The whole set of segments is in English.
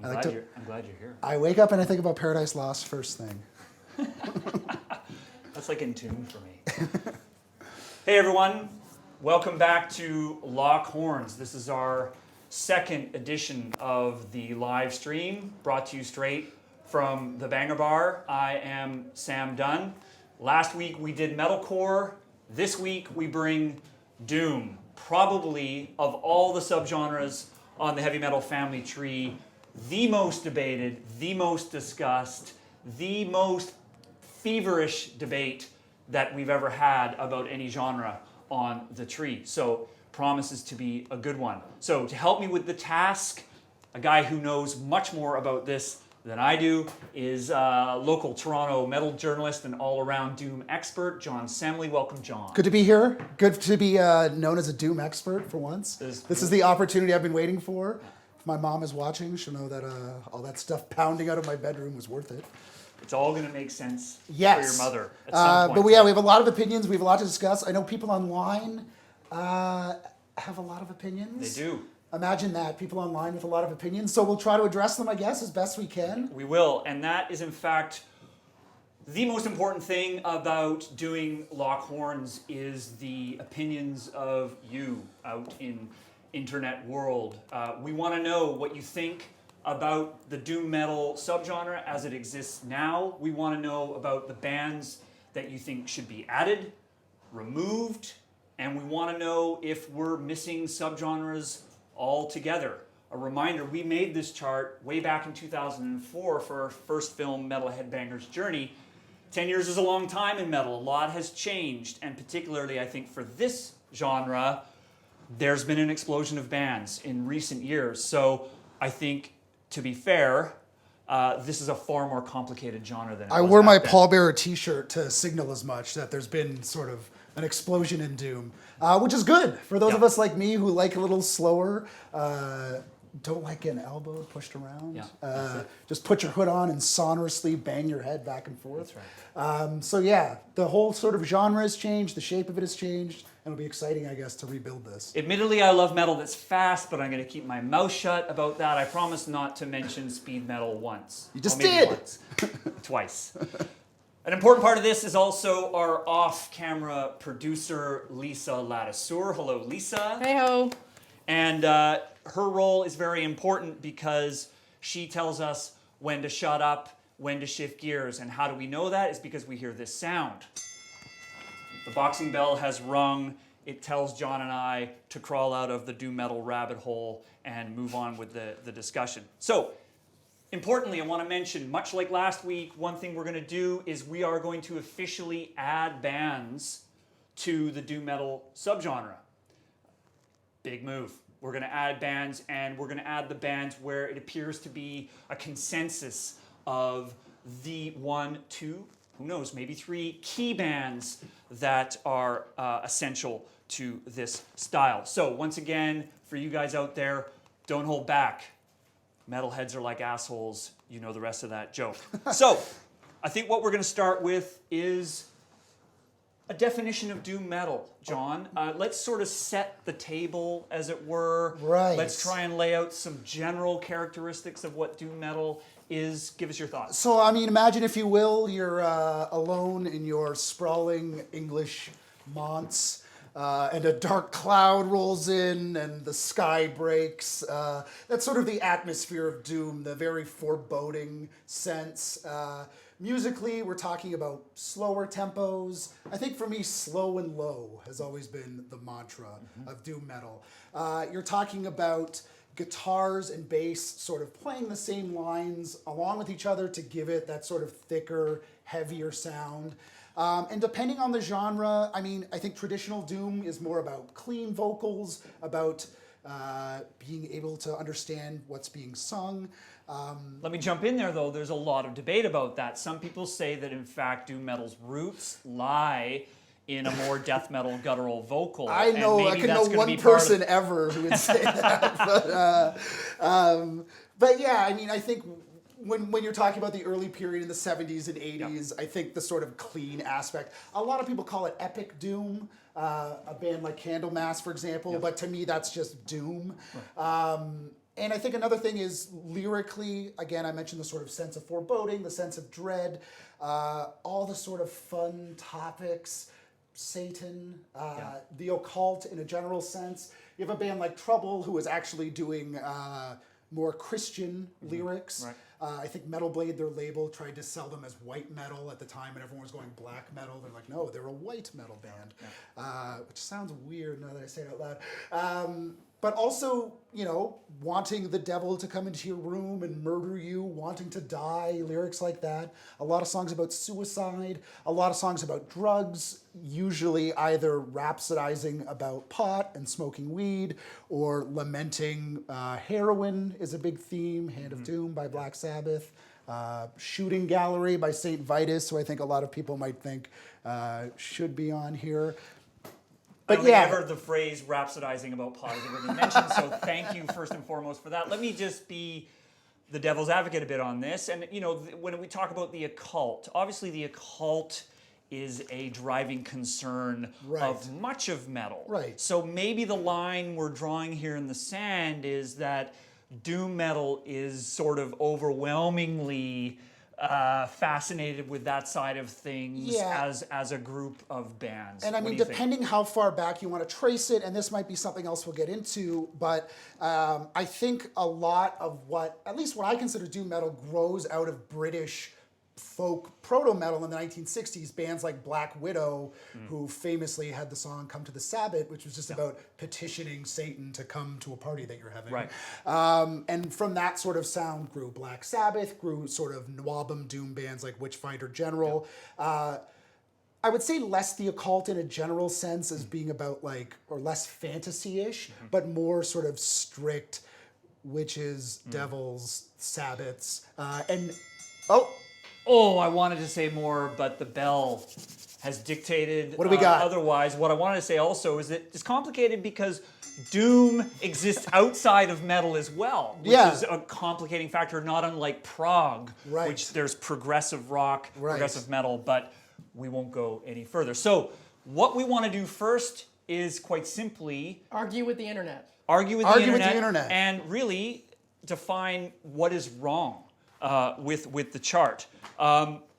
I'm glad you're here. I wake up and I think about Paradise Lost first thing. That's like in tune for me. Hey everyone, welcome back to Lock Horns. This is our second edition of the live stream, brought to you straight from the Banger Bar. I am Sam Dunn. Last week we did metalcore. This week we bring doom. Probably of all the subgenres on the heavy metal family tree, the most debated, the most discussed, the most feverish debate that we've ever had about any genre on the tree. So promises to be a good one. So to help me with the task, a guy who knows much more about this than I do is local Toronto metal journalist and all-around doom expert, John Semley. Welcome, John. Good to be here. Good to be known as a doom expert for once. This is the opportunity I've been waiting for. If my mom is watching, she'll know that all that stuff pounding out of my bedroom was worth it. It's all going to make sense for your mother at some point. But we have a lot of opinions. We have a lot to discuss. I know people online have a lot of opinions. They do. Imagine that, people online with a lot of opinions. So we'll try to address them, I guess, as best we can. We will. And that is, in fact, the most important thing about doing Lock Horns is the opinions of you out in internet world. We want to know what you think about the doom metal subgenre as it exists now. We want to know about the bands that you think should be added, removed, and we want to know if we're missing subgenres altogether. A reminder, we made this chart way back in 2004 for our first film, Metal Headbanger's Journey. 10 years is a long time in metal. A lot has changed, and particularly, I think, for this genre, there's been an explosion of bands in recent years. So I think, to be fair, this is a far more complicated genre than it was I wore my back then. pallbearer t-shirt to signal as much that there's been sort of an explosion in doom, which is good for those of us like me who like a little slower, don't like getting elbowed, pushed around. Just put your hood on and sonorously bang your head back and forth. That's right. So yeah, the whole sort of genre has changed, the shape of it has changed, and it'll be exciting, I guess, to rebuild this. Admittedly, I love metal that's fast, but I'm going to keep my mouth shut about that. I promise not to mention speed metal once. You just maybe did! Once. Twice. An important part of this is also our off-camera producer, Lisa Latisseur. Hello, Lisa. Hey-ho. And her role is very important because she tells us when to shut up, when to shift gears. And how do we know that? It's because we hear this sound. The boxing bell has rung. It tells John and I to crawl out of the doom metal rabbit hole and move on with the discussion. So, importantly, I want to mention, much like last week, one thing we're going to do is we are going to officially add bands to the doom metal subgenre. Big move. We're going to add bands, and we're going to add the bands where it appears to be a consensus of the 1, 2, who knows, maybe 3 key bands that are essential to this style. So once again, for you guys out there, don't hold back. Metalheads are like assholes. You know the rest of that joke. So I think what we're going to start with is a definition of doom metal, John. Let's sort of set the table, as it were. Right. Let's try and lay out some general characteristics of what doom metal is. Give us your thoughts. So, I mean, imagine, if you will, you're alone in your sprawling English manse, and a dark cloud rolls in and the sky breaks. That's sort of the atmosphere of doom, the very foreboding sense. Musically, we're talking about slower tempos. I think for me, slow and low has always been the mantra of doom metal. You're talking about guitars and bass sort of playing the same lines along with each other to give it that sort of thicker, heavier sound. And depending on the genre, I mean, I think traditional doom is more about clean vocals, about being able to understand what's being sung. Let me jump in there, though. There's a lot of debate about that. Some people say that, in fact, doom metal's roots lie in a more death metal guttural vocal. I know, I can know one person ever who would say that. But yeah, I mean, I think when you're talking about the early period in the 70s and 80s, I think the sort of clean aspect, a lot of people call it epic doom, a band like Candlemass, for example, but to me that's just doom. Right. And I think another thing is lyrically, again, I mentioned the sort of sense of foreboding, the sense of dread, all the sort of fun topics, Satan, the occult in a general sense. You have a band like Trouble who is actually doing more Christian lyrics. Right. I think Metal Blade, their label, tried to sell them as white metal at the time, and everyone was going black metal. They're like, no, they're a white metal band, which sounds weird now that I say it out loud. But also, you know, wanting the devil to come into your room and murder you, wanting to die, lyrics like that. A lot of songs about suicide, a lot of songs about drugs, usually either rhapsodizing about pot and smoking weed or lamenting heroin is a big theme, Hand of Doom by Black Sabbath. Shooting Gallery by St. Vitus, who I think a lot of people might think should be on here. I don't think I've heard the phrase rhapsodizing about pot has ever been mentioned, so thank you first and foremost for that. Let me just be the devil's advocate a bit on this. And, you know, when we talk about the occult, obviously the occult is a driving concern of much of metal. Right. So maybe the line we're drawing here in the sand is that doom metal is sort of overwhelmingly fascinated with that side of things as a group of bands. And I mean, depending how far back you want to trace it, and this might be something else we'll get into, but I think a lot of what, at least what I consider doom metal, grows out of British folk proto-metal in the 1960s, bands like Black Widow, who famously had the song Come to the Sabbath, which was just about petitioning Satan to come to a party that you're having. Right. And from that sort of sound grew Black Sabbath, grew sort of Nwabum doom bands like Witchfinder General. I would say less the occult in a general sense as being about like, or less fantasy-ish, but more sort of strict witches, devils, Sabbaths, Oh, I wanted to say more, but the bell has dictated what do we got? Otherwise. What I wanted to say also is that it's complicated because doom exists outside of metal as well, which is a complicating factor, not unlike prog, which there's progressive rock, progressive metal, but we won't go any further. So what we want to do first is quite simply... Argue with the internet. Argue with the internet. And really define what is wrong with the chart.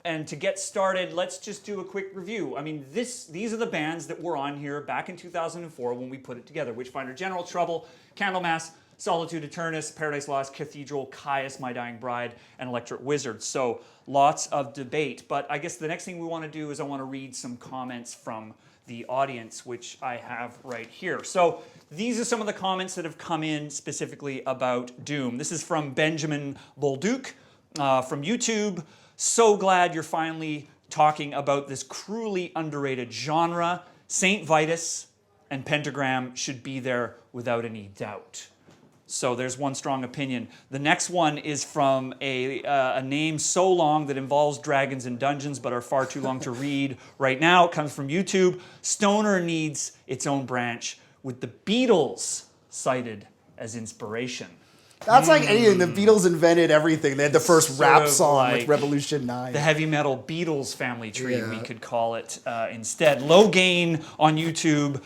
And to get started, let's just do a quick review. I mean, these are the bands that were on here back in 2004 when we put it together. Witchfinder General, Trouble, Candlemass, Solitude Eternus, Paradise Lost, Cathedral, Caius, My Dying Bride, and Electric Wizard. So lots of debate. But I guess the next thing we want to do is I want to read some comments from the audience, which I have right here. So these are some of the comments that have come in specifically about Doom. This is from Benjamin Bolduc from YouTube. So glad you're finally talking about this cruelly underrated genre. Saint Vitus and Pentagram should be there without any doubt. So there's one strong opinion. The next one is from a name so long that involves dragons and dungeons but are far too long to read right now. It comes from YouTube. Stoner needs its own branch, with the Beatles cited as inspiration. That's like anything. The Beatles invented everything. They had the first rap song with Revolution 9. The heavy metal Beatles family tree, we could call it instead. Low Gain on YouTube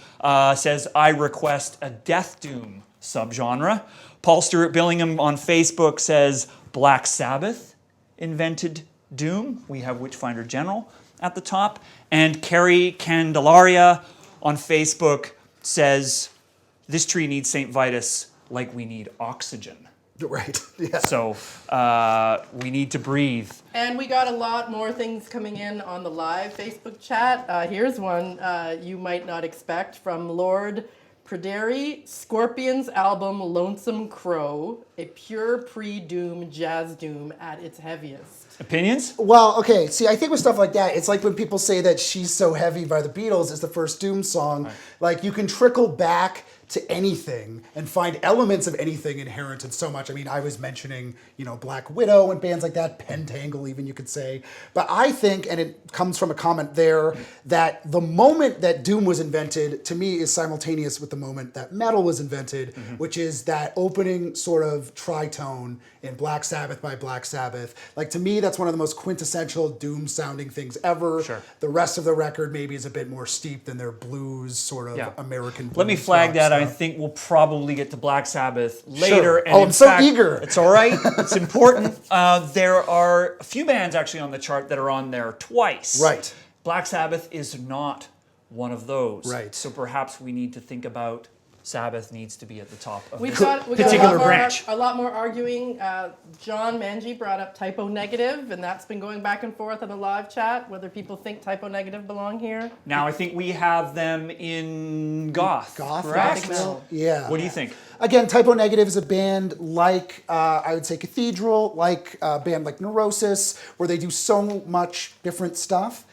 says, I request a death doom subgenre. Paul Stewart Billingham on Facebook says, Black Sabbath invented doom. We have Witchfinder General at the top. And Carrie Candelaria on Facebook says, this tree needs St. Vitus like we need oxygen. Right. Yeah. So we need to breathe. And we got a lot more things coming in on the live Facebook chat. Here's one you might not expect from Lord Praderi. Scorpions album Lonesome Crow, a pure pre-doom jazz doom at its heaviest. Opinions? Well, okay. See, I think with stuff like that, it's like when people say that She's So Heavy by the Beatles is the first Doom song. Right. Like, you can trickle back to anything and find elements of anything inherent in so much. I mean, I was mentioning, Black Widow and bands like that, Pentangle even, you could say. But I think, and it comes from a comment there, that the moment that Doom was invented, to me, is simultaneous with the moment that metal was invented, which is that opening sort of tritone in Black Sabbath by Black Sabbath. Like, to me, that's one of the most quintessential Doom-sounding things ever. Sure. The rest of the record maybe is a bit more steep than their blues, sort of American blues. Let me flag that I think we'll probably get to Black Sabbath later. Sure. And Oh, in I'm so fact, eager. It's all right. It's important. There are a few bands actually on the chart that are on there twice. Right. Black Sabbath is not one of those. Right. So perhaps we need to think about Sabbath needs to be at the top of We this got particular branch. a lot more arguing. John Manji brought up typo negative, and that's been going back and forth in the live chat, whether people think typo negative belong here. Now I think we have them in goth. Goth, correct? Gothic metal. Yeah. What do you think? Again, Typo Negative is a band like, I would say Cathedral, like a band like Neurosis, where they do so much different stuff.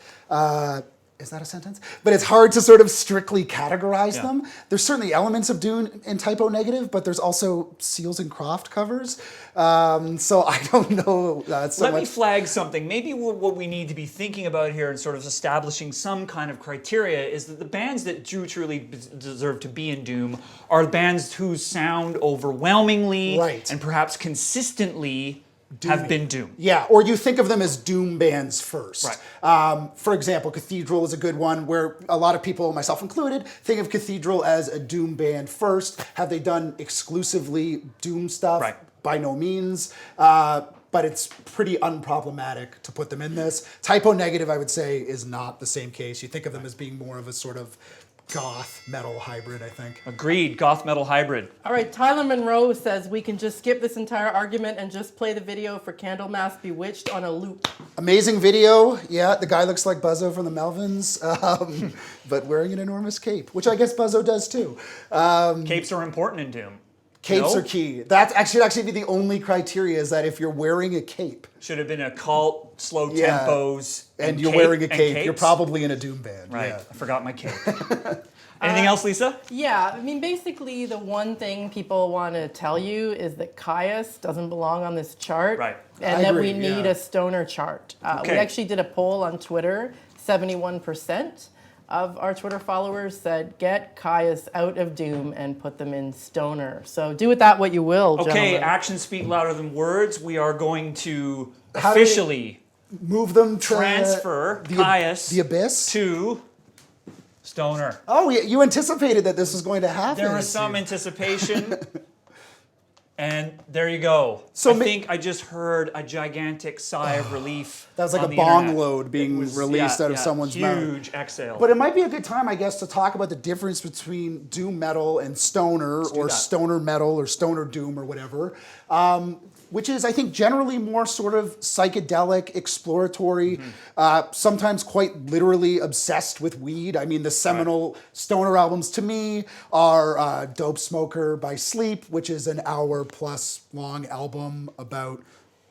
Is that a sentence? But it's hard to sort of strictly categorize them. There's certainly elements of Dune in Typo Negative, but there's also Seals and Croft covers. So I don't know Let me flag something. Maybe what we need to be thinking about here and sort of establishing some kind of criteria is that the bands that do truly deserve to be in Doom are bands whose sound overwhelmingly and perhaps consistently have been Doom. Yeah, or you think of them as Doom bands first. Right. For example, Cathedral is a good one where a lot of people, myself included, think of Cathedral as a Doom band first. Have they done exclusively Doom stuff? Right. By no means. But it's pretty unproblematic to put them in this. Typo Negative, I would say, is not the same case. You think of them as being more of a sort of goth metal hybrid, I think. Agreed, goth metal hybrid. All right, Tyler Monroe says we can just skip this entire argument and just play the video for Candlemas Bewitched on a loop. Amazing video. Yeah, the guy looks like Buzzo from the Melvins, but wearing an enormous cape, which I guess Buzzo does too. Capes are important in Doom. Capes are key. That should actually be the only criteria, is that if you're wearing a cape. Should have been a cult, slow tempos. And you're wearing a cape, you're probably in a Doom band. Right, Yeah. I forgot my cape. Anything else, Lisa? Yeah, I mean, basically the one thing people want to tell you is that Caius doesn't belong on this chart. Right. And I that agree, we need a stoner chart. We actually did a poll on Twitter. 71% of our Twitter followers said, get Caius out of Doom and put them in stoner. So do with that what you will, Okay, gentlemen. actions speak louder than words. We are going to How do we officially move them to transfer Caius the Abyss to stoner. Oh, yeah, you anticipated that this was going to happen. There was some anticipation. And there you go. So I think I just heard a gigantic sigh of relief. That was like on a the bong internet. load being released out of someone's mouth. Huge exhale. But it might be a good time, I guess, to talk about the difference between doom metal and stoner, or stoner metal, or stoner doom, or whatever. Which is, I think, generally more sort of psychedelic, exploratory, sometimes quite literally obsessed with weed. I mean, the seminal stoner albums to me are Dope Smoker by Sleep, which is an hour-plus long album about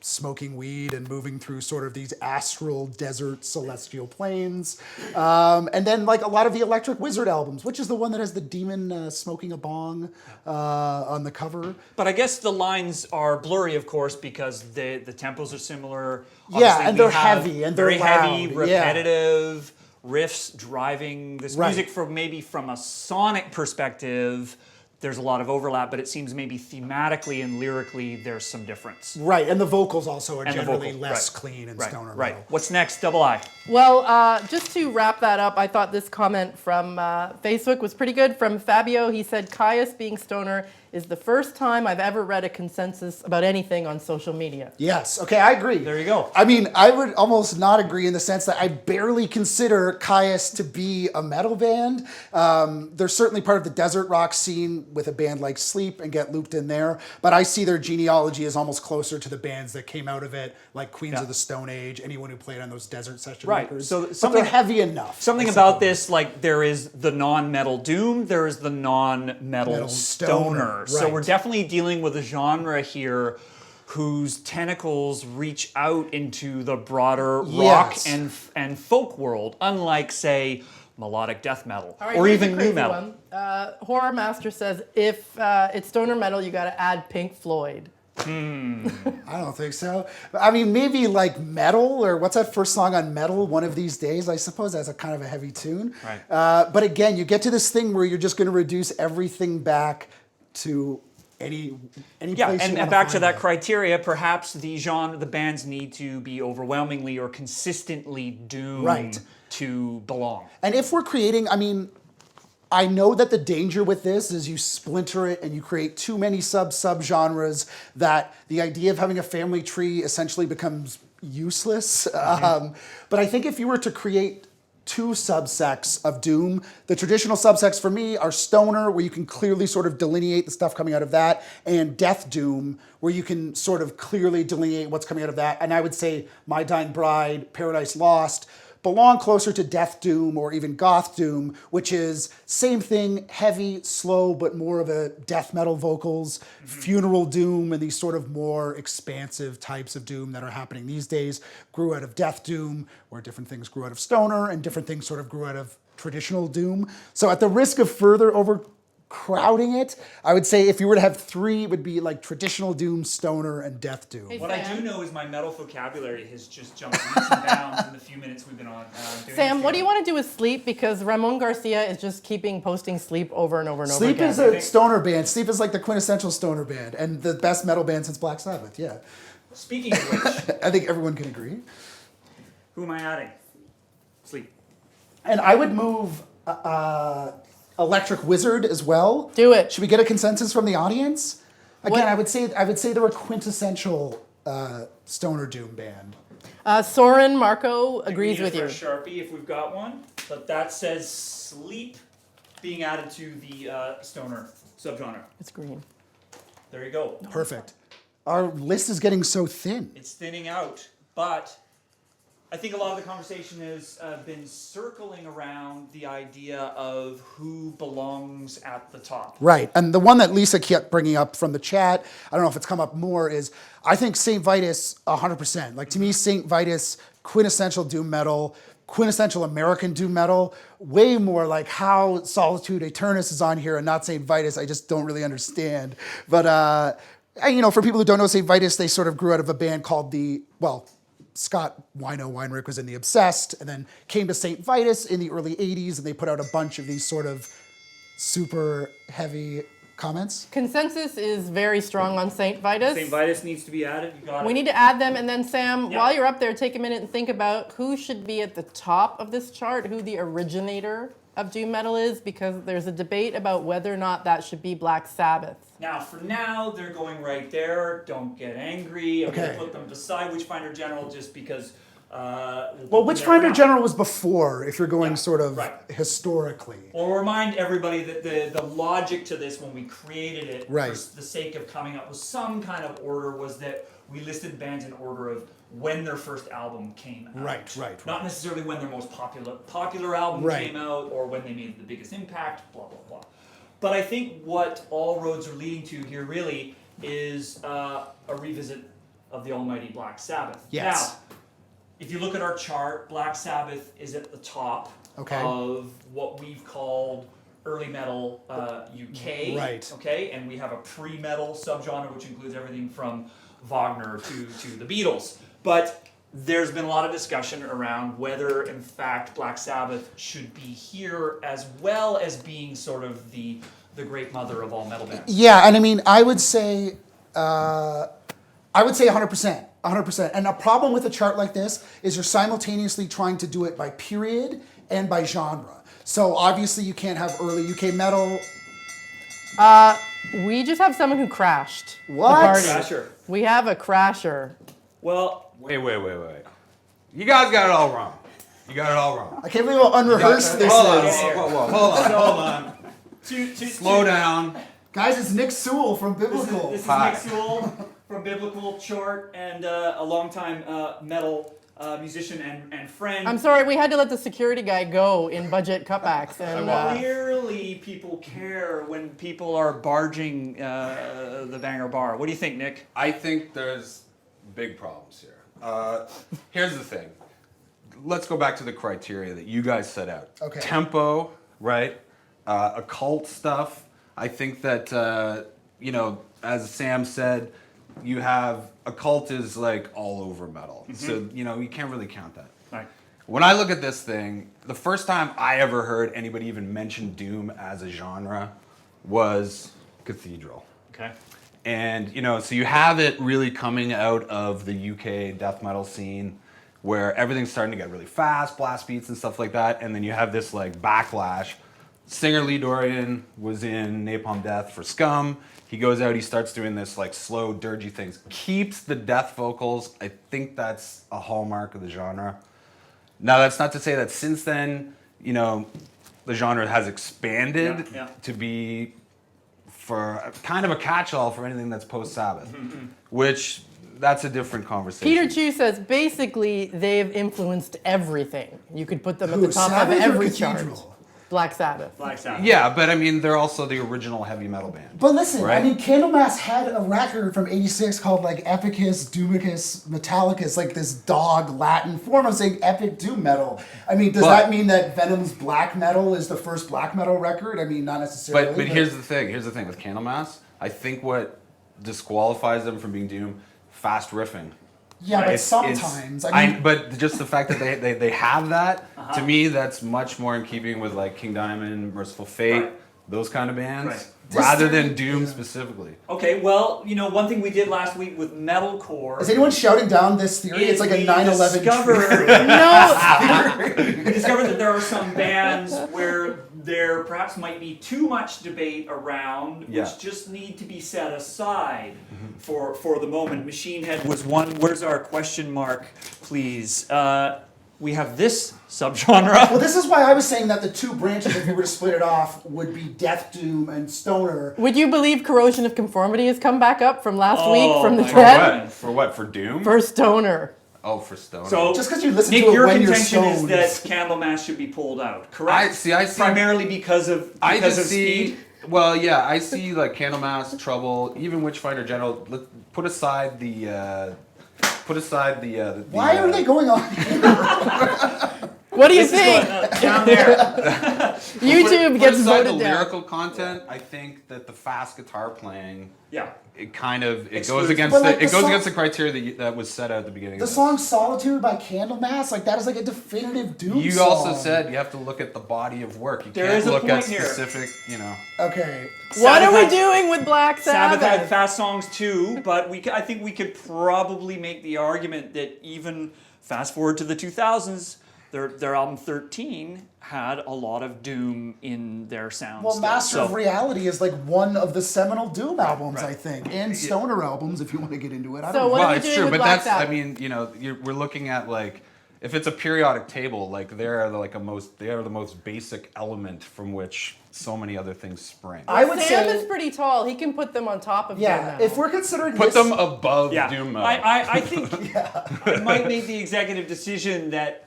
smoking weed and moving through sort of these astral desert celestial planes. And then like a lot of the Electric Wizard albums, which is the one that has the demon smoking a bong on the cover. But I guess the lines are blurry, of course, because the tempos are similar. Yeah, Obviously, and we they're have heavy and they're very heavy, loud. repetitive riffs driving this music. From a sonic perspective, there's a lot of overlap, but it seems maybe thematically and lyrically there's some difference. Right, and the vocals also are And generally less clean and stoner Right. metal. What's next? Double I. Well, just to wrap that up, I thought this comment from Facebook was pretty good. From Fabio, he said, Caius being stoner is the first time I've ever read a consensus about anything on social media. Yes, okay, I agree. There you go. I mean, I would almost not agree in the sense that I barely consider Caius to be a metal band. They're certainly part of the desert rock scene with a band like Sleep and get looped in there, but I see their genealogy as almost closer to the bands that came out of it, like Queens of the Stone Age, anyone who played on those desert session records. So but something they're heavy enough. Something about this, like there is the non-metal doom, there is the non-metal stoner. So we're definitely dealing with a genre here whose tentacles reach out into the broader rock and folk world, unlike, say, melodic death metal or even nu metal. Horror Master says, if it's stoner metal, you got to add Pink Floyd. I don't think so. I mean, maybe like Metal, or what's that first song on Metal, One of These Days? I suppose that's a kind of a heavy tune. Right. But again, you get to this thing where you're just going to reduce everything back to any place and you back to that criteria, perhaps the bands need to be overwhelmingly or consistently doomed to belong. And if we're creating, I mean, I know that the danger with this is you splinter it and you create too many subgenres that the idea of having a family tree essentially becomes useless. But I think if you were to create two subsects of Doom. The traditional subsects for me are Stoner, where you can clearly sort of delineate the stuff coming out of that, and Death Doom, where you can sort of clearly delineate what's coming out of that. And I would say My Dying Bride, Paradise Lost belong closer to Death Doom or even Goth Doom, which is same thing, heavy, slow, but more of a death metal vocals, funeral doom, and these sort of more expansive types of doom that are happening these days grew out of Death Doom, where different things grew out of Stoner, and different things sort of grew out of traditional doom. So at the risk of further overcrowding it, I would say if you were to have three, it would be like traditional doom, Stoner, and Death Doom. Hey, What I Sam. do know is my metal vocabulary has just jumped leaps and bounds in the few minutes we've been on. Doing Sam, this what do you game. want to do with Sleep? Because Ramon Garcia is just posting Sleep over and over and over Sleep again. is a stoner band. Sleep is like the quintessential stoner band and the best metal band since Black Sabbath, yeah. Speaking of which, I think everyone can agree. who am I adding? Sleep. And I would move Electric Wizard as well. Do it. Should we get a consensus from the audience? Again, What- I would say they're a quintessential stoner doom band. Soren Marco agrees We need with it you. for a Sharpie if we've got one, but that says Sleep being added to the stoner subgenre. It's green. There you go. Perfect. Our list is getting so thin. It's thinning out, but I think a lot of the conversation has been circling around the idea of who belongs at the top. Right. And the one that Lisa kept bringing up from the chat, I don't know if it's come up more, is I think St. Vitus 100%. Like to me, St. Vitus, quintessential doom metal, quintessential American doom metal, way more like how Solitude Aeternus is on here and not St. Vitus. I just don't really understand. But, and, you know, for people who don't know St. Vitus, they sort of grew out of a band called Scott Weinrich was in the Obsessed, and then came to St. Vitus in the early 80s, and they put out a bunch of these sort of super heavy comments. Consensus is very strong on St. Vitus. St. Vitus needs to be added. You got We it. need to add them, and then Sam, Yeah. while you're up there, take a minute and think about who should be at the top of this chart, who the originator of doom metal is, because there's a debate about whether or not that should be Black Sabbath. Now, for now, they're going right there. Don't get angry. I'm Okay. going to put them beside Witchfinder General just because. Well, Witchfinder General was before, if you're going Yeah, sort of right. historically. We'll remind everybody that the logic to this when we created it, Right. for the sake of coming up with some kind of order, was that we listed bands in order of when their first album came out. Right. Not necessarily when their most popular album Right. came out or when they made the biggest impact, blah, blah, blah. But I think what all roads are leading to here really is a revisit of the almighty Black Sabbath. Yes. Now, if you look at our chart, Black Sabbath is at the top Okay. of what we've called early metal UK. Right. Okay, and we have a pre-metal subgenre which includes everything from Wagner to the Beatles. But there's been a lot of discussion around whether, in fact, Black Sabbath should be here as well as being sort of the great mother of all metal bands. Yeah, and I mean, I would say 100%. 100%. And a problem with a chart like this is you're simultaneously trying to do it by period and by genre. So obviously you can't have early UK metal. We just have someone who crashed. What? The party. Crasher. We have a crasher. Well, Wait. You guys got it all wrong. You got it all wrong. I can't believe how unrehearsed this Hold on, is. hold on. Slow down. Guys, it's Nick Sewell from Biblical. This is Hi. Nick Sewell from Biblical Chart and a longtime metal musician and friend. I'm sorry, we had to let the security guy go in budget cutbacks. And Clearly, people care when people are barging the Banger Bar. What do you think, Nick? I think there's big problems here. Here's the thing. Let's go back to the criteria that you guys set out. Okay. Tempo, right? Occult stuff. I think that, as Sam said, you have occult is like all over metal. So, you can't really count that. Right. When I look at this thing, the first time I ever heard anybody even mention doom as a genre was Cathedral. Okay. And, so you have it really coming out of the UK death metal scene where everything's starting to get really fast, blast beats and stuff like that. And then you have this like backlash singer Lee Dorian was in Napalm Death for Scum. He goes out, he starts doing this like slow, dirgy things. Keeps the death vocals. I think that's a hallmark of the genre. Now, that's not to say that since then, you know, the genre has expanded to be for kind of a catch-all for anything that's post-Sabbath, which that's a different conversation. Peter Chu says basically they've influenced everything. You could put them at Who, the top Sabbath of or every Cathedral? chart. Black Sabbath. Black Sabbath. Yeah, but I mean, they're also the original heavy metal band. But listen, right? I mean, Candlemass had a record from '86 called like Epicus, Doomicus, Metallicus, like this dog Latin form of saying epic doom metal. I mean, does that mean that Venom's black metal is the first black metal record? I mean, not necessarily. But here's the thing. Here's the thing with Candlemass. I think what disqualifies them from being doom, fast riffing. Yeah, but It's- sometimes. I mean, but just the fact that they have that, to me, that's much more in keeping with like King Diamond, Merciful Fate, Right. those kind of bands, Right. rather than doom specifically. Okay, well, you know, one thing we did last week with metalcore. is anyone shouting down this theory? It's like a 9/11. No, We discovered that there are some bands where there perhaps might be too much debate around, Yeah. which just need to be set aside for the moment. Machine Head was one. Where's our question mark, please? We have this subgenre. Well, this is why I was saying that the two branches, if you were to split it off, would be death doom and stoner. would you believe Corrosion of Conformity has come back up from last week from the my dead? For what? For doom? For Stoner. Oh, for Stone. So, Just 'cause you listen Nick, to it your when you're contention is stoned. that Candlemass should be pulled out, correct? I see Primarily because of see. speed. Well, yeah, I see like Candlemass, Trouble, even Witchfinder General. Put aside the. Why are they going on? What do you This is think? going down there. YouTube Put gets aside voted the down. lyrical content. I think that the fast guitar playing. Yeah. It kind of Excludes- goes against But, like, it the goes song- against the criteria that was set out at the beginning. The of this. song "Solitude" by Candlemass, like that is like a definitive doom You song. also said you have to look at the body of work. You There can't is a look at point here. specific, Okay. What are we Sabbath had- doing with Black Sabbath Sabbath? had fast songs too, but I think we could probably make the argument that even fast forward to the 2000s, their album 13 had a lot of doom in their sound. Well, still. Master So- of Reality is like one of the seminal doom albums, Right. I think, and stoner albums, if you want to get into it. I So don't what know. are we it's doing true, with but Black that's I Sabbath? mean, we're looking at like if it's a periodic table, like they are the most basic element from which so many other things spring. I would Sam say, is pretty tall. He can put them on top of yeah, doom metal. if we're considering Put this, them above Yeah, doom metal. I think I might make the executive decision that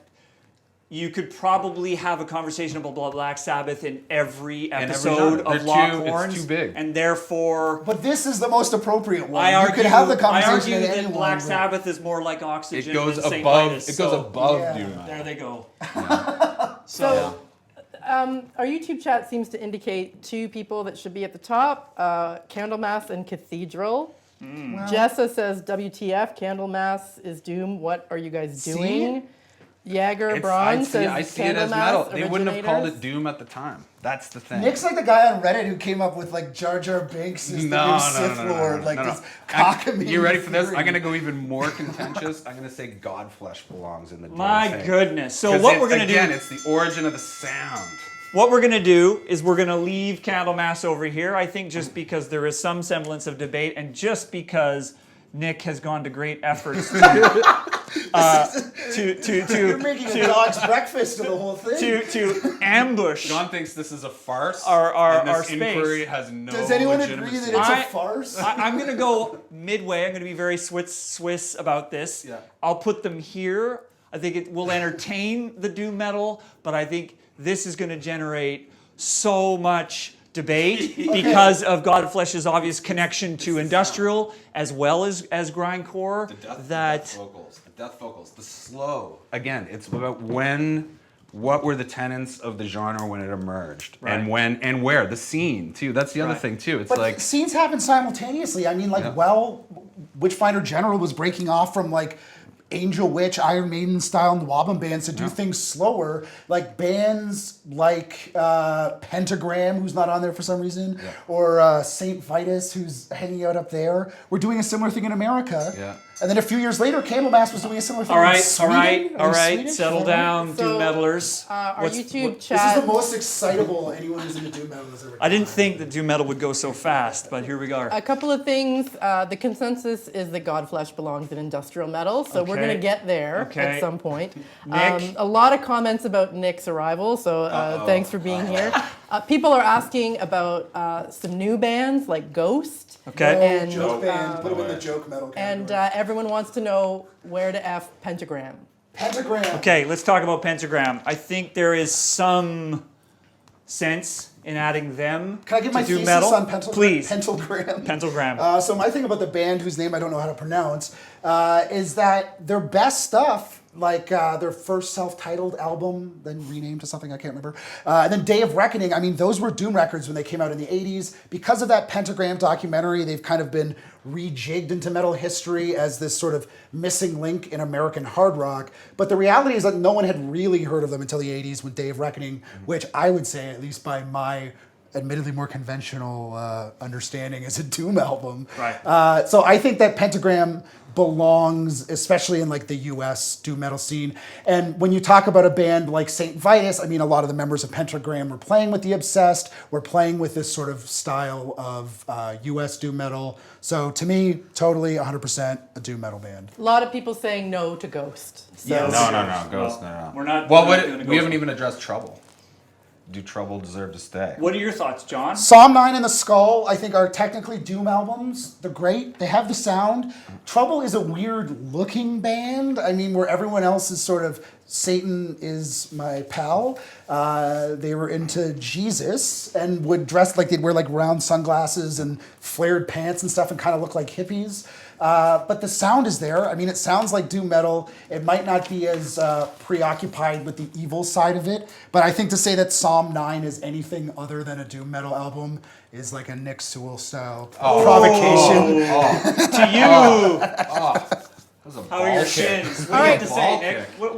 you could probably have a conversation about Black Sabbath in every every episode genre. of They're Lockhorns. it's too big. And therefore, but this is the most appropriate one. I You argue, could have the I conversation argue at that anyone. Black but- Sabbath is more like Oxygen it goes than St. above. Vitus, It goes so above Yeah. doom metal. There they go. So, our YouTube chat seems to indicate two people that should be at the top, Candlemass and Cathedral. Well, Jessa says, WTF, Candlemass is doom. What are you guys doing? Jaeger Braun says, I see it as Candlemass metal. They wouldn't have called originators. it doom at the time. That's the thing. Nick's like the guy on Reddit who came up with like Jar Jar Binks as the new Sith Lord, like this cockamamie You ready for this? theory. I'm gonna go even more contentious. I'm gonna say Godflesh belongs in the doom My thing. goodness. So 'Cause what we're going to do... again, it's the origin of the sound. What we're going to do is we're going to leave Candlemass over here, I think just because there is some semblance of debate and just because Nick has gone to great efforts You're making a dog's breakfast of the whole thing. to ambush. John thinks this is a farce. Our and this space. inquiry has no Does anyone legitimacy. agree that it's I- a farce? I'm going to go midway. I'm going to be very Swiss about this. Yeah. I'll put them here. I think it will entertain the doom metal, but I think this is going to generate so much debate because of Godflesh's obvious connection to industrial as well as grindcore. The death vocals, the slow. Again, it's about what were the tenets of the genre when it emerged, Right. and when and where the scene too. That's the other Right. thing too. It's But like scenes happen simultaneously. I mean, like, Witchfinder General was breaking off from like Angel Witch, Iron Maiden style Nwabam bands to do things slower. Like bands like Pentagram, who's not on there for some reason, or Saint Vitus, who's hanging out up there. We're doing a similar thing in America. Yeah. And then a few years later, Candlemass was doing a similar thing. All in right, Sweden. all Are you right. Swedish? Settle Is that right? down, doom metalers. Our What's- YouTube This chat. is the most excitable anyone who's into doom metal has ever done. I didn't think that doom metal would go so fast, but here we are. A couple of things. The consensus is that Godflesh belongs in industrial metal, so we're Okay. going to get there Okay. at some point. Nick? A lot of comments about Nick's arrival, so thanks for being here. People are asking about some new bands like Ghost. Okay. And, Joke band. Put them in the joke metal and category. everyone wants to know where to F Pentagram. Pentagram. Okay, let's talk about Pentagram. I think there is some sense in adding them Can I give to my doom thesis metal. on Pentagram? Please. Pentagram. Pentagram. So my thing about the band, whose name I don't know how to pronounce, is that their best stuff, like their first self-titled album, then renamed to something I can't remember, and then Day of Reckoning, I mean, those were doom records when they came out in the 80s. Because of that Pentagram documentary, they've kind of been rejigged into metal history as this sort of missing link in American hard rock. But the reality is that no one had really heard of them until the 80s with Day of Reckoning, which I would say, at least by my admittedly more conventional understanding, is a doom album. Right. So I think that Pentagram belongs, especially in like the US doom metal scene. And when you talk about a band like Saint Vitus, I mean, a lot of the members of Pentagram were playing with the Obsessed, were playing with this sort of style of US doom metal. So to me, totally 100% a doom metal band. A lot of people saying no to Ghost. So Yeah. No, Ghost, no. We're not- Well, we're not doing a we Ghost haven't one. even addressed Trouble. Do Trouble deserve to stay? What are your thoughts, John? Psalm 9 and the Skull, I think, are technically doom albums. They're great. They have the sound. Trouble is a weird looking band. I mean, where everyone else is sort of, Satan is my pal. They were into Jesus and would dress like they'd wear like round sunglasses and flared pants and stuff and kind of look like hippies. But the sound is there. I mean, it sounds like doom metal. It might not be as preoccupied with the evil side of it, but I think to say that Psalm 9 is anything other than a doom metal album is like a Nick Sewell style provocation. To you. That was a How are your ball kick. shins? What All do you right. have to say, Ball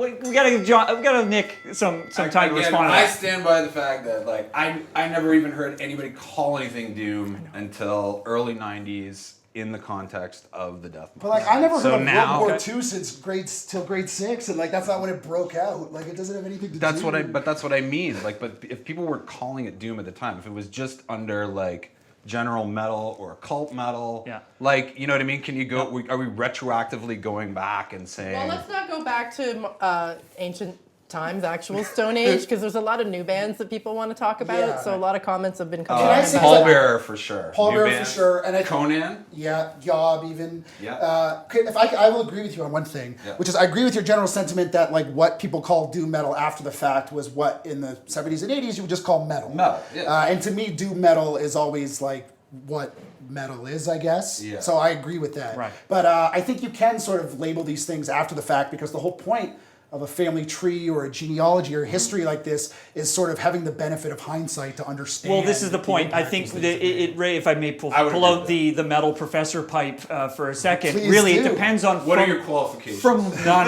Nick? kick. We gotta give John. We gotta give Nick some time to Again, respond to I that. stand by the fact that like I never even heard anybody call anything doom until early '90s in the context of the death metal. But like, I never So heard of now- World War II since grade 6, and like that's not when it broke out. Like it doesn't have anything to That's do. what I mean. Like, but if people were calling it doom at the time, if it was just under like general metal or occult metal, Yeah. like, you know what I mean? Can you go? Are we retroactively going back and saying? Well, let's not go back to ancient times, actual Stone Age, because there's a lot of new bands that people want to talk about. Yeah. So a lot of comments have been coming. Can I in say about Paul that. Bearer for sure. Paul New Bearer band. for sure, and I Conan. Yeah, Yob even. Yeah. If I will agree with you on one thing, Yeah. which is I agree with your general sentiment that like what people call doom metal after the fact was what in the 70s and 80s you would just call metal. Metal, yeah. And to me, doom metal is always like what metal is, I guess. Yeah. So I agree with that. Right. But I think you can sort of label these things after the fact because the whole point of a family tree or a genealogy or a history like this is sort of having the benefit of hindsight to understand. Well, this is the point. I impact think these that things have made. Ray, if I may pull I would out agree the metal professor pipe for a second. Please Really, do. it depends on What are from- your qualifications? From none.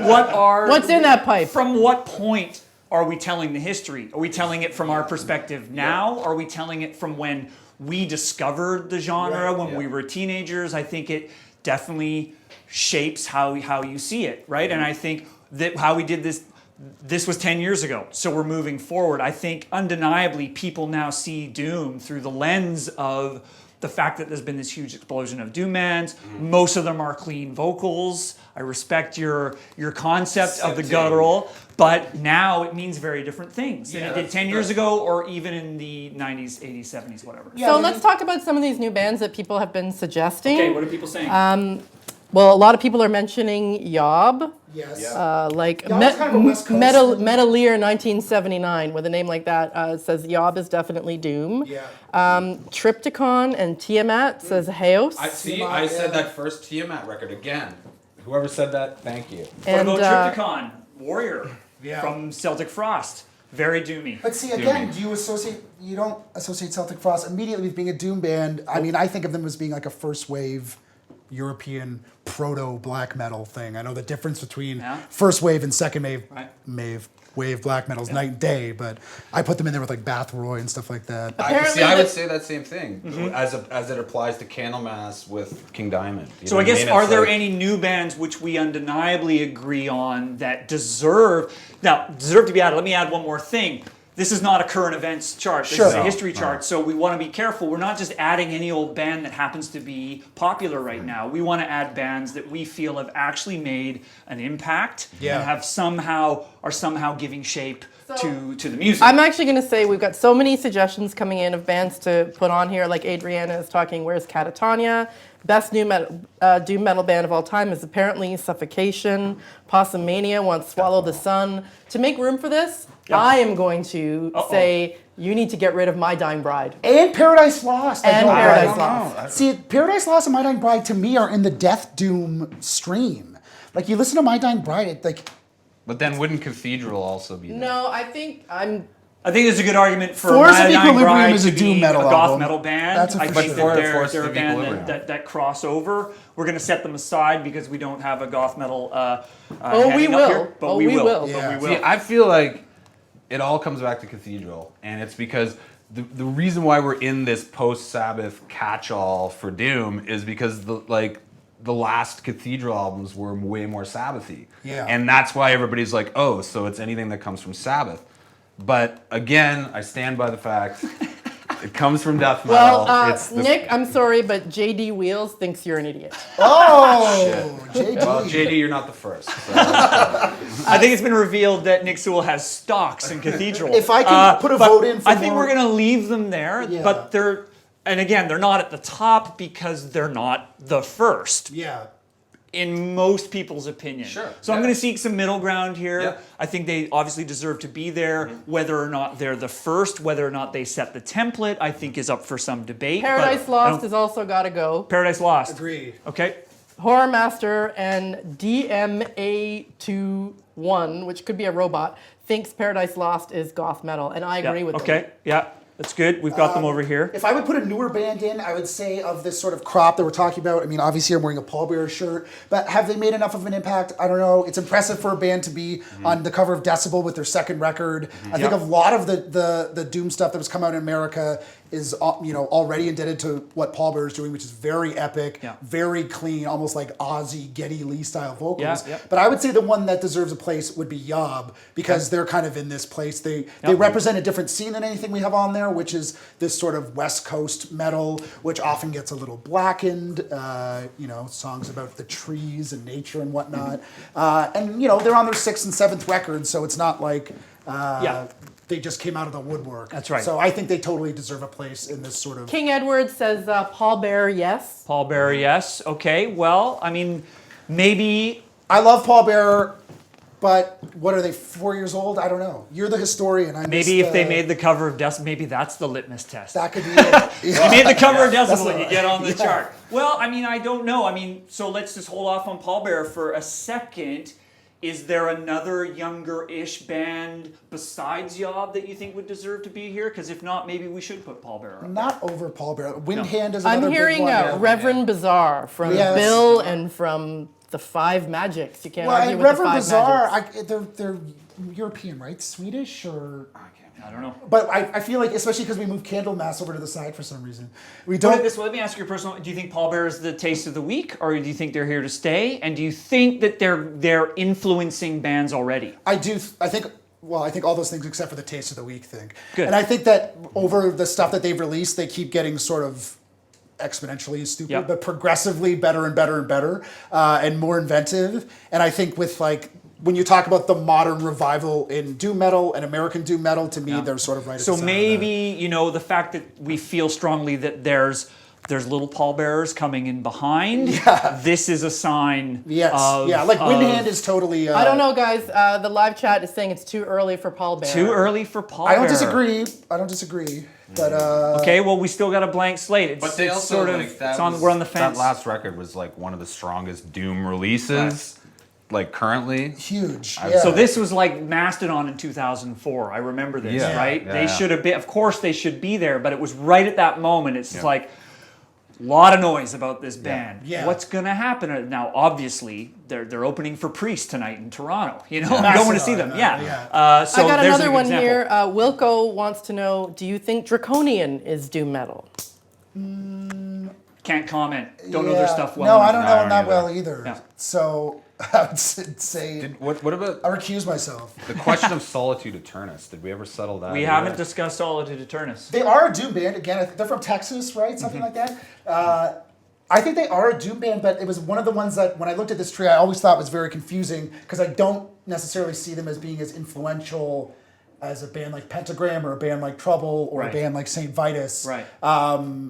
What are What's in that pipe? From what point are we telling the history? Are we telling it from our perspective now? Are we telling it from when we discovered the genre Right, when we were teenagers? I think it definitely shapes how you see it, right? And I think that how we did this was 10 years ago, so we're moving forward. I think undeniably people now see doom through the lens of the fact that there's been this huge explosion of doom bands. Most of them are clean vocals. I respect your concept of the guttural, but now it means very different things than it did 10 years ago or even in the 90s, 80s, 70s, whatever. Yeah, So I mean- let's talk about some of these new bands that people have been suggesting. Okay, what are people saying? Well, a lot of people are mentioning Yob, Yes. like Yob is kind of a West Coast thing. Metaleer 1979, with a name like that. It says Yob is definitely doom. Yeah. Triptychon and Tiamat says Heos. I said that first Tiamat record again. Whoever said that, thank you. What and about Triptychon, Warrior Yeah. from Celtic Frost? Very doomy. But see, again, you don't associate Celtic Frost immediately with being a doom band. I mean, I think of them as being like a first wave European proto black metal thing. I know the difference between Yeah. first wave and second wave Right. wave black metal is night and day, but I put them in there with like Apparently and stuff like that. I the- would say that same thing as it applies to Candlemass with King Diamond. You So know I guess, what mean? are It's there like- any new bands which we undeniably agree on that deserve to be added? Let me add one more thing. This is not a current events chart. This Sure. is a No, history chart, so we want to be careful. We're not just adding any old band that happens to be popular right now. We want to add bands that we feel have actually made an impact Yeah. and are somehow giving shape So- to the music. I'm actually going to say we've got so many suggestions coming in of bands to put on here. Like Adriana is talking, where's Catatonia? Best new metal, doom metal band of all time is apparently Suffocation. Possum Mania wants Swallow the Sun. To make room for this, I am going to say you need to get rid of My Dying Bride. And Paradise Lost. And I Paradise don't Lost. know. See, Paradise Lost and My Dying Bride to me are in the Death Doom stream. Like you listen to My Dying Bride, it like But then wouldn't Cathedral also be there? No, I think I think there's a good argument for Force My of Dying Equilibrium Bride is a to doom be metal a goth album. metal band. That's a I for think sure. that they're, Force they're a of band Equilibrium. that cross over. We're going to set them aside because we don't have a goth metal Oh, we heading up will. here, but Oh, we we will. will. But Yeah. we will. See, I feel like it all comes back to Cathedral, and it's because the reason why we're in this post-Sabbath catch-all for Doom is because the last Cathedral albums were way more Sabbathy. Yeah. And that's why everybody's like, oh, so it's anything that comes from Sabbath. But again, I stand by the fact it comes from death metal. well, It's the- Nick, I'm sorry, but JD Wheels thinks you're an idiot. oh, JD. Well, JD, you're not the first. So. I think it's been revealed that Nick Sewell has stocks in Cathedral. If I can put a but vote in for I think more- we're going to leave them there, Yeah. but and again, they're not at the top because they're not the first. Yeah. In most people's opinion. Sure, So I'm yeah. going to seek some middle ground here. Yeah. I think they obviously deserve to be there. Whether or not they're the first, whether or not they set the template, I think is up for some debate. but Paradise I Lost don't- has also got to go. Paradise Lost. Agree. Okay. Horror Master and DMA21, which could be a robot, thinks Paradise Lost is goth metal, and I agree with them. Okay. Yeah. That's good. We've got them over here. If I would put a newer band in, I would say of this sort of crop that we're talking about. I mean, obviously I'm wearing a pallbearer shirt, but have they made enough of an impact? I don't know. It's impressive for a band to be on the cover of Decibel with their second record. I think a lot of the Doom stuff that was come out in America is already indebted to what Pallbearer is doing, which is very epic, Yeah. very clean, almost like Ozzy, Geddy Lee style vocals. Yeah. But I would say the one that deserves a place would be Yob, because they're kind of in this place. They represent a different scene than anything we have on there, which is this sort of West Coast metal, which often gets a little blackened. Songs about the trees and nature and whatnot. And they're on their 6th and 7th records, so it's not like they just came out of the woodwork. That's right. So I think they totally deserve a place in this sort of. King Edward says Pallbearer, yes. Pallbearer, yes. Okay. Well, I mean, maybe. I love Pallbearer, but what are they, 4 years old? I don't know. You're the historian. Maybe if they made the cover of Decibel, maybe that's the litmus test. That could be it. You made the cover of That's Decibel, you get on the yeah. chart. Well, I mean, I don't know. I mean, so let's just hold off on Pallbearer for a second. Is there another younger-ish band besides Yob that you think would deserve to be here? Because if not, maybe we should put Pallbearer up. Not over Pallbearer. Windhand is another I'm hearing big one. Reverend Bizarre from Yes. Bill and from the Five Magics. You can't Well, argue and with the Reverend Five Bizarre, Magics. they're European, right? Swedish or. I don't know. But I feel like, especially because we moved Candlemass over to the side for some reason, we Put don't. it this way, let me ask you a personal. Do you think Pallbearer is the taste of the week, or do you think they're here to stay? And do you think that they're influencing bands already? I do. I think all those things except for the taste of the week thing. Good. And I think that over the stuff that they've released, they keep getting sort of exponentially stupid, Yep. but progressively better and better and better, and more inventive. And I think with when you talk about the modern revival in doom metal and American doom metal, to me, they're sort of right. At So the center of that. maybe the fact that we feel strongly that there's little pallbearers coming in behind. Yeah. This is a sign. Yes. Of, Windhand is totally. I don't know, guys. The live chat is saying it's too early for Pallbearer. Too early for Pallbearer. I don't disagree. But Okay, well, we still got a blank slate. It's, But they it's also sort of we're on the fence. That last record was like one of the strongest Doom releases, like currently. huge. So this was like Mastodon in 2004. I remember this, Yeah. right? Yeah, They yeah. should have been. Of course, they should be there, but it was right at that moment. It's just like A lot of noise about this band. Yeah. What's going to happen now? Obviously, they're opening for Priest tonight in Toronto. You know, we Mastodon, don't want to see them. So I got there's a another good one example. here. Wilco wants to know, do you think Draconian is doom metal? Can't comment. Don't know their stuff well No, enough. I don't No, know I them that don't well either. Yeah. So I would say What about I recuse myself. the question of Solitude Eternus? Did we ever settle that? We either? haven't discussed Solitude Eternus. They are a doom band. Again, I think they're from Texas, right? Something like that. I think they are a doom band, but it was one of the ones that when I looked at this tree, I always thought was very confusing because I don't necessarily see them as being as influential as a band like Pentagram or a band like Trouble or Right. a band like St. Vitus. Right.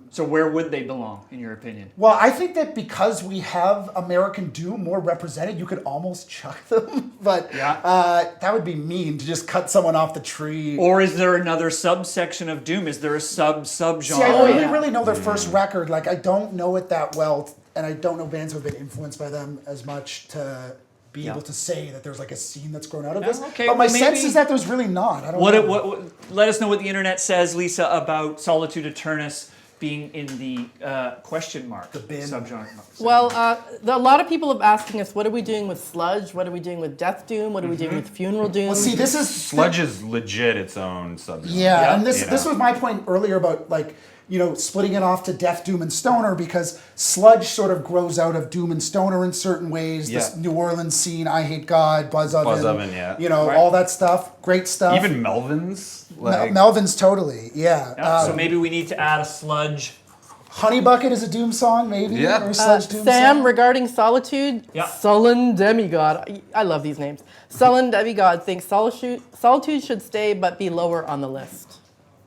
So where would they belong, in your opinion? Well, I think that because we have American Doom more represented, you could almost chuck them. But that would be mean to just cut someone off the tree. Or is there another subsection of Doom? Is there a subgenre? See, I only really know their first record. Like, I don't know it that well, and I don't know bands who have been influenced by them as much to be able to say that there's like a scene that's grown out of this. okay, but my well, sense maybe- is that there's really not. I don't know. What, let us know what the internet says, Lisa, about Solitude Eternus being in the question mark bin. subgenre. Well, a lot of people have asking us, what are we doing with sludge? What are we doing with death doom? What are we doing with funeral doom? Well, see, this is Sludge is legit its own subgenre. Yeah, and this You know? this was my point earlier about like splitting it off to death, doom, and stoner because sludge sort of grows out of doom and stoner in certain ways. This Yeah. New Orleans scene, I Hate God, Buzz Oven, yeah. Right. all that stuff, great stuff. Even Melvins. Like, Melvin's totally, yeah. So maybe we need to add a sludge. Honey Bucket is a doom song, maybe, Yeah. or a sludge doom Sam, song. regarding Solitude, Yeah. Sullen Demigod, I love these names. Sullen Demigod thinks Solitude should stay but be lower on the list.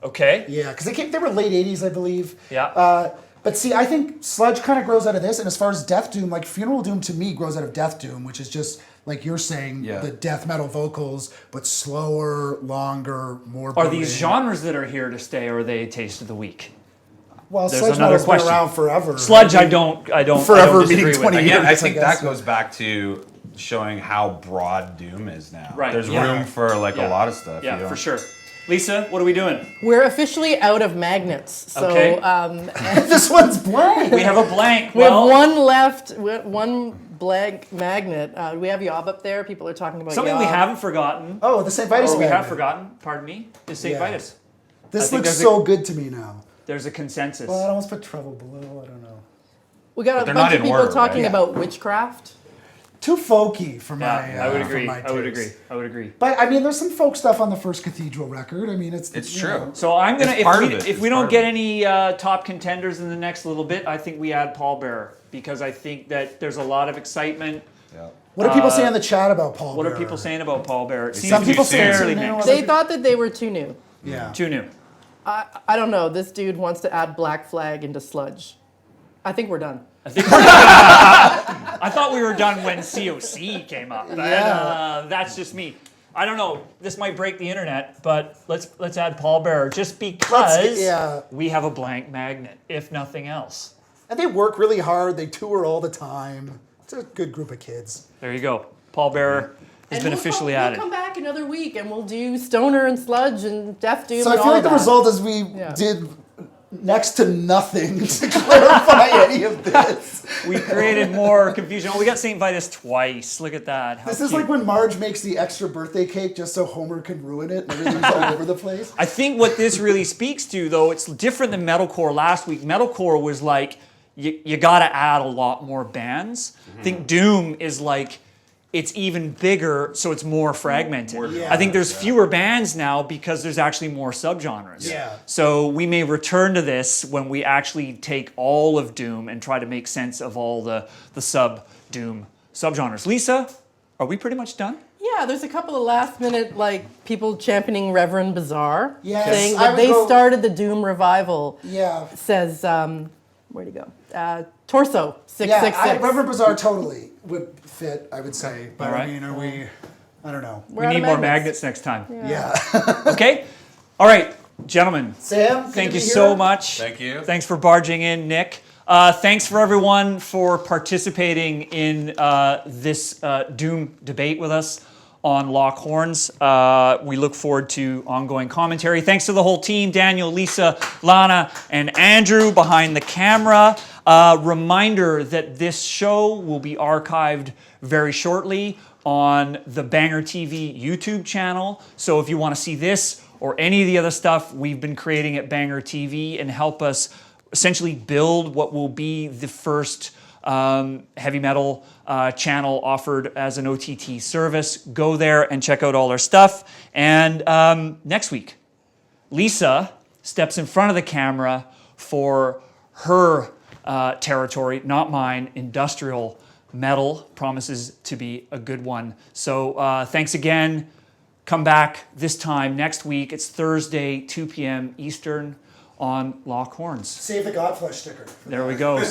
Okay. Yeah, because they were late '80s, I believe. Yeah. But see, I think sludge kind of grows out of this, and as far as death doom, like funeral doom to me grows out of death doom, which is just like you're saying, Yeah. the death metal vocals, but slower, longer, more. Are these brooding. genres that are here to stay, or are they a taste of the week? Well, There's sludge another metal's question. been around forever. Sludge, I I mean, don't Forever disagree meaning with. 20 Again, I years, think I that guess. goes back to showing how broad Doom is now. Right, There's yeah. room for like Yeah. a lot of stuff. Yeah, you know? for sure. Lisa, what are we doing? We're officially out of magnets. So Okay. this one's blank. We have a blank. we have Well, one left, one blank magnet. We have Yob up there. People are talking about something we Yob. haven't forgotten, Oh, the St. Vitus or we band. have forgotten, pardon me, is St. Yeah. Vitus. I This think looks there's so good to me now. There's a consensus. Well, I'd almost put Trouble Below. I don't know. We got a they're bunch not of in people order, talking right? about witchcraft. Too folky for Yeah, my. I would for agree. my I would taste. agree. I would agree. But I mean, there's some folk stuff on the first Cathedral record. I mean, it's It's you true. know. So I'm gonna, It's part of it. if It's we part don't of get it. any top contenders in the next little bit, I think we add Paul Bearer because I think that there's a lot of excitement. Yeah. What do people say in the chat about Paul? What are Bearer? people saying about Paul Bearer? It seems Some to be people say it's fairly too new. mixed. They thought that they were too new. Yeah. Too new. I don't know. This dude wants to add Black Flag into sludge. I think we're done. I thought we were done when COC came up. Yeah. That's just me. I don't know. This might break the internet, but let's add Paul Bearer just because yeah. we have a blank magnet, if nothing else. And they work really hard. They tour all the time. It's a good group of kids. There you go. Paul Bearer has been officially added. We'll come back another week and we'll do stoner and sludge and death doom. So I and feel all like the that. result is we did next to nothing to clarify any of this. We created more confusion. Oh, we got St. Vitus twice. Look at that. How This is cute. like when Marge makes the extra birthday cake just so Homer can ruin it and everything's all over the place. I think what this really speaks to, though, it's different than metalcore last week. Metalcore was like, you got to add a lot more bands. I think Doom is like, it's even bigger, so it's more fragmented. Yeah. I think there's fewer bands now because there's actually more subgenres. Yeah. So we may return to this when we actually take all of Doom and try to make sense of all the sub-Doom subgenres. Lisa, are we pretty much done? Yeah, there's a couple of last minute people championing Reverend Bizarre, Yes, saying I that would they go- started the Doom revival. Yeah. Says where'd he go? Torso Yeah, 666. Reverend Bizarre totally would fit, I would say. But All right. I mean, are we, I don't know. We're We out need of more magnets next time. Yeah. Okay? All right, gentlemen. Sam, good Thank to you be so here. much. Thank you. Thanks for barging in, Nick. Thanks for everyone for participating in this Doom debate with us on Lock Horns. We look forward to ongoing commentary. Thanks to the whole team, Daniel, Lisa, Lana, and Andrew behind the camera. Reminder that this show will be archived very shortly on the Banger TV YouTube channel. So if you want to see this or any of the other stuff we've been creating at Banger TV and help us essentially build what will be the first heavy metal channel offered as an OTT service, go there and check out all our stuff. And next week, Lisa steps in front of the camera for her territory, not mine, industrial metal. Promises to be a good one. So thanks again. Come back this time next week. It's Thursday, 2 p.m. Eastern on Lock Horns. Save the Godflesh sticker. There we go.